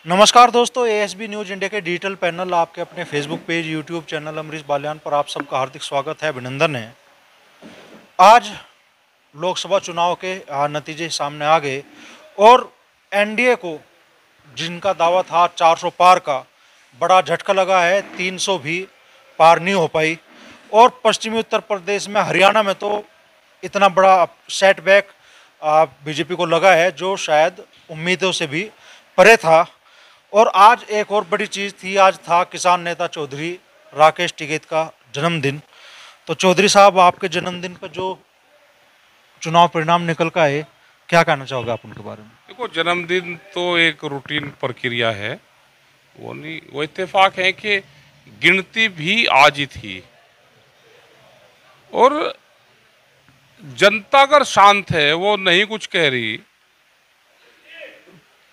नमस्कार दोस्तों, ASB news India के डिजिटल पैनल आपके अपने Facebook page, YouTube channel Amrish Baliyan पर आप सबका हार्दिक स्वागत है, अभिनंदन है। आज लोकसभा चुनाव के नतीजे सामने आ गए और एनडीए को जिनका दावा था 400 पार का, बड़ा झटका लगा है। 300 भी पार नहीं हो पाई और पश्चिमी उत्तर प्रदेश में, हरियाणा में तो इतना बड़ा सेटबैक बीजेपी को लगा है जो शायद उम्मीदों से भी परे था। और आज एक और बड़ी चीज़ थी, आज था किसान नेता चौधरी राकेश टिकैत का जन्मदिन। तो चौधरी साहब, आपके जन्मदिन पर जो चुनाव परिणाम निकल कर आए, क्या कहना चाहोगे आप उनके बारे में? देखो, जन्मदिन तो एक रूटीन प्रक्रिया है। वो नहीं, वो इत्तेफाक है कि गिनती भी आज ही थी और जनता अगर शांत है, वो नहीं कुछ कह रही,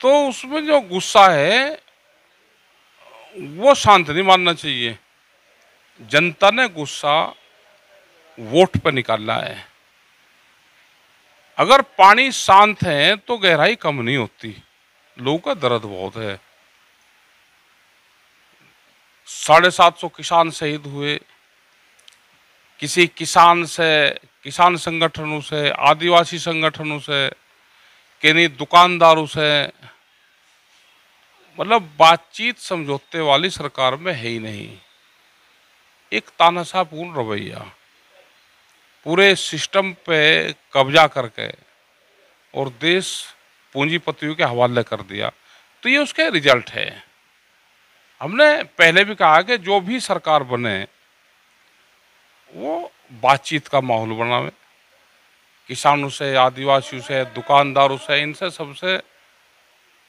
तो उसमें जो गुस्सा है वो शांत नहीं मानना चाहिए। जनता ने गुस्सा वोट पर निकाला है। अगर पानी शांत है तो गहराई कम नहीं होती। लोगों का दर्द बहुत है। 750 किसान शहीद हुए। किसी किसान से, किसान संगठनों से, आदिवासी संगठनों से, किन्हीं दुकानदारों से, मतलब बातचीत समझौते वाली सरकार में है ही नहीं। एक तानाशाहपूर्ण रवैया, पूरे सिस्टम पे कब्जा करके और देश पूंजीपतियों के हवाले कर दिया। तो ये उसके रिजल्ट है। हमने पहले भी कहा कि जो भी सरकार बने वो बातचीत का माहौल बनावे। किसानों से, आदिवासियों से, दुकानदारों से, इनसे सबसे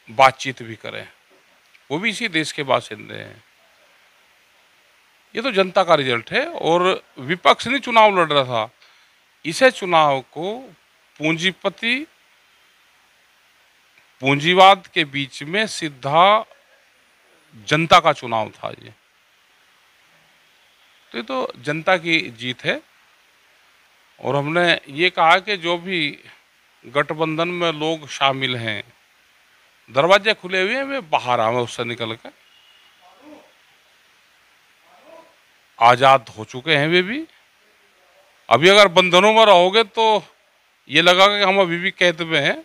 बातचीत भी करें। वो भी इसी देश के बासिंदे हैं। ये तो जनता का रिजल्ट है। और विपक्ष नहीं चुनाव लड़ रहा था, इसे चुनाव को पूंजीपति पूंजीवाद के बीच में सीधा जनता का चुनाव था ये। तो ये तो जनता की जीत है। और हमने ये कहा कि जो भी गठबंधन में लोग शामिल हैं, दरवाजे खुले हुए हैं, वे बाहर आवे उससे निकल कर। आजाद हो चुके हैं वे भी। अभी अगर बंधनों में रहोगे तो ये लगा कि हम अभी भी कैद में हैं।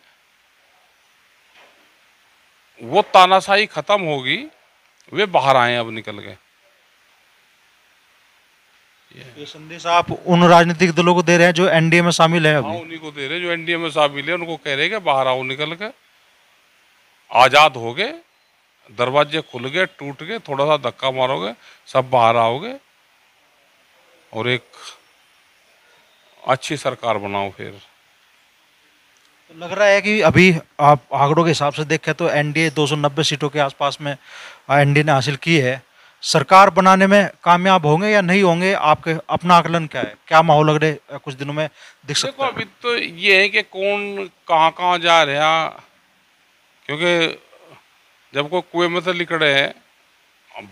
वो तानाशाही खत्म होगी, वे बाहर आए अब निकल के। ये संदेश आप उन राजनीतिक दलों को दे रहे हैं जो एनडीए में शामिल है हाँ, अभी? उन्हीं को दे रहे जो एनडीए में शामिल है। उनको कह रहे कि बाहर आओ निकल के। आजाद हो गए, दरवाजे खुल गए, टूट गए, थोड़ा सा धक्का मारोगे सब बाहर आओगे और एक अच्छी सरकार बनाओ फिर। तो लग रहा है कि अभी आप आंकड़ों के हिसाब से देखें तो एनडीए 290 सीटों के आसपास में एनडीए ने हासिल की है। सरकार बनाने में कामयाब होंगे या नहीं होंगे, आपके अपना आकलन क्या है? क्या माहौल अगले कुछ दिनों में दिख देखो, सकता है? अभी तो ये है कि कौन कहाँ कहाँ जा रहा। क्योंकि जब कोई कुएं में से निकले हैं,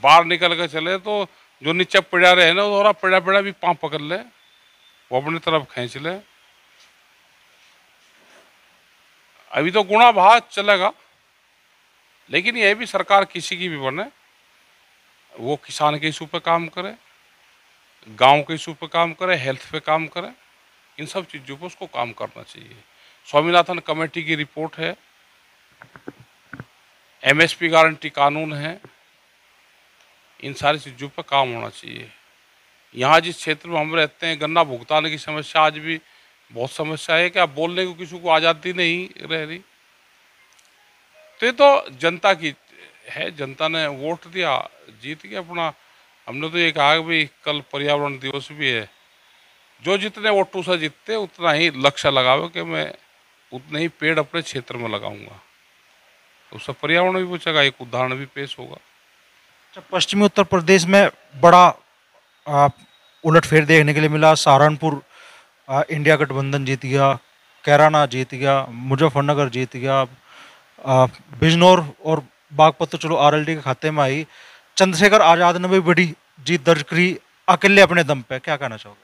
बाहर निकल के चले, तो जो नीचे पिड़ा रहे ना, थोड़ा पिड़ा पिड़ा भी पाँव पकड़ ले, वो अपनी तरफ खींच ले। अभी तो गुणा भाग चलेगा। लेकिन यह भी सरकार किसी की भी बने, वो किसान के इशू पे काम करे, गांव के इशू पे काम करे, हेल्थ पे काम करे। इन सब चीज़ों पर उसको काम करना चाहिए। स्वामीनाथन कमेटी की रिपोर्ट है, एमएसपी गारंटी कानून है, इन सारी चीज़ों पर काम होना चाहिए। यहाँ जिस क्षेत्र में हम रहते हैं, गन्ना भुगतान की समस्या आज भी बहुत समस्या है कि आप बोलने को किसी को आज़ादी नहीं रह रही। तो ये तो जनता की है। जनता ने वोट दिया, जीत गया अपना। हमने तो ये कहा कि भाई कल पर्यावरण दिवस भी है, जो जितने वोटों से जीतते उतना ही लक्ष्य लगावे कि मैं उतने ही पेड़ अपने क्षेत्र में लगाऊंगा। उससे पर्यावरण भी बचेगा। एक उदाहरण भी पेश होगा। अच्छा, पश्चिमी उत्तर प्रदेश में बड़ा आ, उलटफेर देखने के लिए मिला। सहारनपुर इंडिया गठबंधन जीत गया, कैराना जीत गया, मुजफ्फरनगर जीत गया, बिजनौर और बागपत तो चलो आरएलडी के खाते में आई। चंद्रशेखर आजाद ने भी बड़ी जीत दर्ज करी अकेले अपने दम पे, क्या कहना चाहोगे?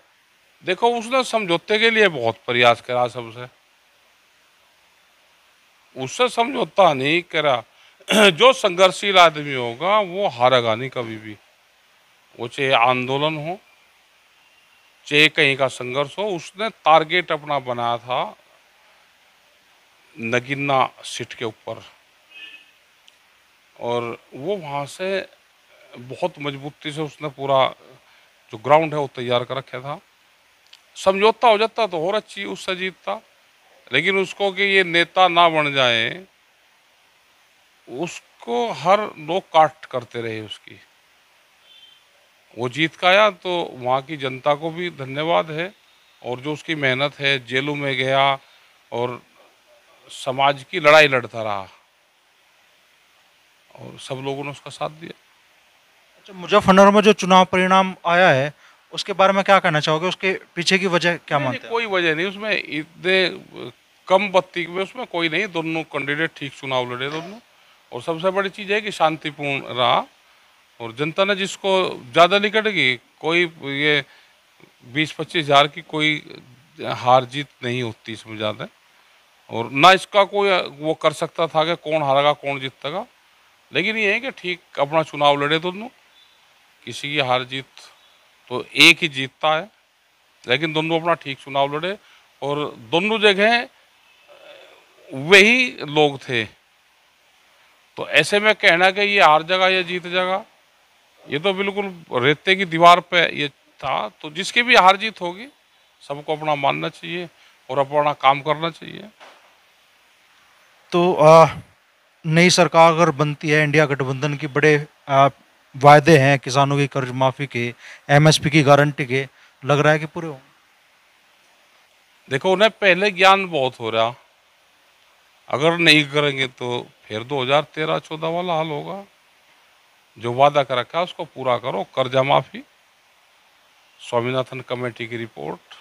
देखो, उसने समझौते के लिए बहुत प्रयास करा सबसे, उससे समझौता नहीं करा। जो संघर्षशील आदमी होगा वो हारेगा नहीं कभी भी। वो चाहे आंदोलन हो, चाहे कहीं का संघर्ष हो। उसने टारगेट अपना बनाया था नगीना सीट के ऊपर, और वो वहाँ से बहुत मजबूती से उसने पूरा जो ग्राउंड है वो तैयार कर रखा था। समझौता हो जाता तो और अच्छी उससे जीतता, लेकिन उसको कि ये नेता ना बन जाए, उसको हर लोग काट करते रहे उसकी। वो जीत का आया तो वहाँ की जनता को भी धन्यवाद है, और जो उसकी मेहनत है, जेलों में गया और समाज की लड़ाई लड़ता रहा, और सब लोगों ने उसका साथ दिया। अच्छा, मुजफ्फरनगर में जो चुनाव परिणाम आया है उसके बारे में क्या कहना चाहोगे? उसके पीछे की वजह क्या नहीं नहीं, मानते हैं आप? कोई वजह नहीं उसमें, इतने कम बत्ती में उसमें कोई नहीं। दोनों कैंडिडेट ठीक चुनाव लड़े दोनों, और सबसे बड़ी चीज़ है कि शांतिपूर्ण रहा, और जनता ने जिसको ज़्यादा निकट गई, कोई ये 20-25 हज़ार की कोई हार जीत नहीं होती इसमें ज़्यादा, और ना इसका कोई वो कर सकता था कि कौन हारेगा कौन जीतेगा। लेकिन ये है कि ठीक अपना चुनाव लड़े दोनों, किसी की हार जीत तो एक ही जीतता है, लेकिन दोनों अपना ठीक चुनाव लड़े, और दोनों जगह वही लोग थे। तो ऐसे में कहना कि ये हार जाएगा या जीत जाएगा, ये तो बिल्कुल रेते की दीवार पे ये था। तो जिसकी भी हार जीत होगी, सबको अपना मानना चाहिए और अपना काम करना चाहिए। तो नई सरकार अगर बनती है, इंडिया गठबंधन की बड़े वायदे हैं किसानों की कर्ज माफी के, एमएसपी की गारंटी के, लग रहा है कि पूरे होंगे? देखो, उन्हें पहले ज्ञान बहुत हो रहा, अगर नहीं करेंगे तो फिर 2013-14 वाला हाल होगा। जो वादा कर रखा है उसको पूरा करो। कर्जा माफी, स्वामीनाथन कमेटी की रिपोर्ट,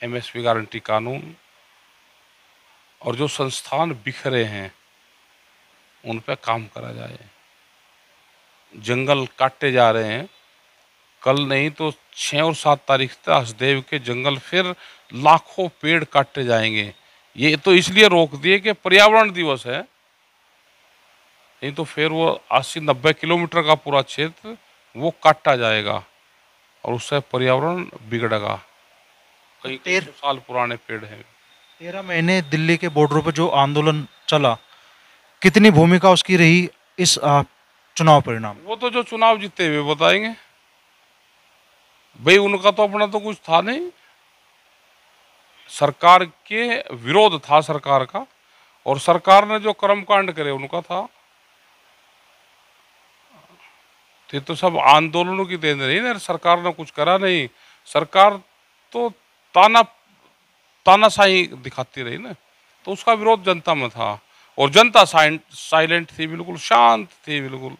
एमएसपी गारंटी कानून, और जो संस्थान बिखरे हैं उन पर काम करा जाए। जंगल काटे जा रहे हैं, कल नहीं तो 6 और 7 तारीख तक हसदेव के जंगल फिर लाखों पेड़ काटे जाएंगे। ये तो इसलिए रोक दिए कि पर्यावरण दिवस है, नहीं तो फिर वो 80-90 किलोमीटर का पूरा क्षेत्र वो काटा जाएगा, और उससे पर्यावरण बिगड़ेगा। कई कई सौ साल पुराने पेड़ हैं। 13 महीने दिल्ली के बॉर्डरों पर जो आंदोलन चला, कितनी भूमिका उसकी रही इस चुनाव परिणाम में? वो तो जो चुनाव जीते हुए बताएंगे भाई, उनका तो अपना तो कुछ था नहीं। सरकार के विरोध था सरकार का, और सरकार ने जो कर्मकांड करे उनका था। तो सब आंदोलनों की देन रही ना, सरकार ने कुछ करा नहीं। सरकार तो ताना तानाशाही दिखाती रही ना, तो उसका विरोध जनता में था, और जनता साइलेंट थी, बिल्कुल शांत थी, बिल्कुल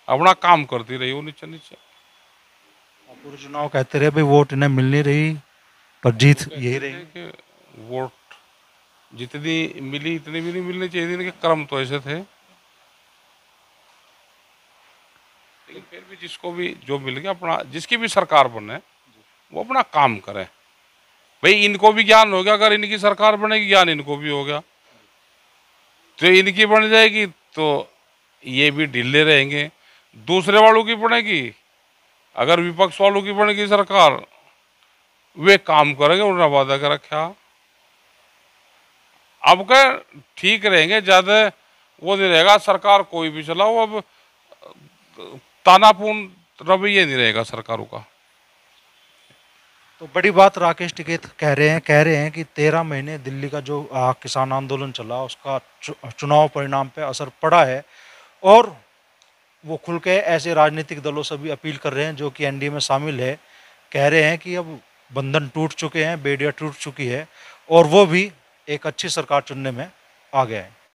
अपना काम करती रही वो नीचे नीचे। पूरे चुनाव कहते रहे भाई वोट इन्हें मिल नहीं रही, पर जीत यही रही। कि वोट जितनी मिली इतनी भी नहीं मिलनी चाहिए थी, इनके कर्म तो ऐसे थे। लेकिन फिर भी जिसको भी जो मिल गया, अपना जिसकी भी सरकार बने वो अपना काम करे। भाई इनको भी ज्ञान हो गया, अगर इनकी सरकार बनेगी ज्ञान इनको भी हो गया, तो इनकी बन जाएगी तो ये भी ढीले रहेंगे। दूसरे वालों की बनेगी, अगर विपक्ष वालों की बनेगी सरकार, वे काम करेंगे, उन्होंने वादा कर रखा। अब क्या ठीक रहेंगे, ज्यादा वो नहीं रहेगा, सरकार कोई भी चलाओ, अब तानापूर्ण रवैया नहीं रहेगा सरकारों का। तो बड़ी बात राकेश टिकैत कह रहे हैं कि 13 महीने दिल्ली का जो किसान आंदोलन चला उसका चुनाव परिणाम पे असर पड़ा है, और वो खुल के ऐसे राजनीतिक दलों से भी अपील कर रहे हैं जो कि एनडीए में शामिल है। कह रहे हैं कि अब बंधन टूट चुके हैं, बेड़ियाँ टूट चुकी है, और वो भी एक अच्छी सरकार चुनने में आ गए हैं।